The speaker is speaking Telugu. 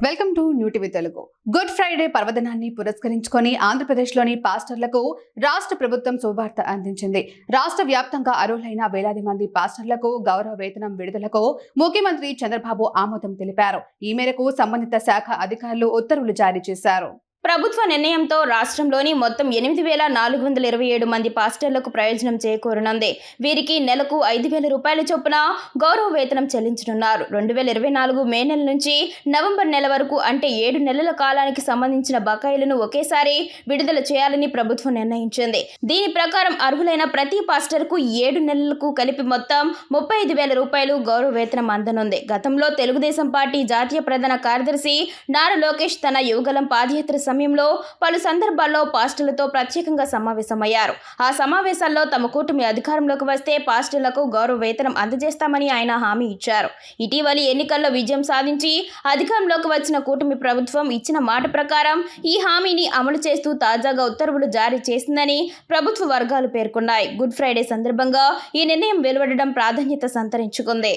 Welcome to new TV Telugu. Good Friday పర్వదినాన్ని పురస్కరించుకొని ఆంధ్రప్రదేశ్లోని పాస్టర్లకు రాష్ట్ర ప్రభుత్వం శుభవార్త అందించింది. రాష్ట్ర వ్యాప్తంగా అర్హులైన వేలాది మంది పాస్టర్లకు గౌరవ వేతనం విడుదలకు ముఖ్యమంత్రి చంద్రబాబు ఆమోదం తెలిపారు. ఈ మేరకు సంబంధిత శాఖ అధికారులు ఉత్తర్వులు జారీ చేశారు. ప్రభుత్వ నిర్ణయంతో రాష్ట్రంలోని మొత్తం 8,427 మంది పాస్టర్లకు ప్రయోజనం చేకూరనుంది. వీరికి నెలకు 5,000 రూపాయల చొప్పున గౌరవ వేతనం చెల్లించనున్నారు. 2024 మే నెల నుంచి నవంబర్ నెల వరకు అంటే 7 నెలల కాలానికి సంబంధించిన బకాయిలను ఒకేసారి విడుదల చేయాలని ప్రభుత్వం నిర్ణయించింది. దీని ప్రకారం అర్హులైన ప్రతి పాస్టర్కు 7 నెలలకు కలిపి మొత్తం 35,000 రూపాయలు గౌరవ వేతనం అందనుంది. గతంలో తెలుగుదేశం పార్టీ జాతీయ ప్రధాన కార్యదర్శి నారా లోకేష్ తన యువగలం పాదయాత్ర సమయంలో పలు సందర్భాల్లో పాస్టర్లతో ప్రత్యేకంగా సమావేశమయ్యారు. ఆ సమావేశాల్లో తమ కూటమి అధికారంలోకి వస్తే పాస్టర్లకు గౌరవ వేతనం అందజేస్తామని ఆయన హామీ ఇచ్చారు. ఇటీవలి ఎన్నికల్లో విజయం సాధించి అధికారంలోకి వచ్చిన కూటమి ప్రభుత్వం ఇచ్చిన మాట ప్రకారం ఈ హామీని అమలు చేస్తూ తాజాగా ఉత్తర్వులు జారీ చేసిందని ప్రభుత్వ వర్గాలు పేర్కొన్నాయి. గుడ్ ఫ్రైడే సందర్భంగా ఈ నిర్ణయం వెలువడడం ప్రాధాన్యత సంతరించుకుంది.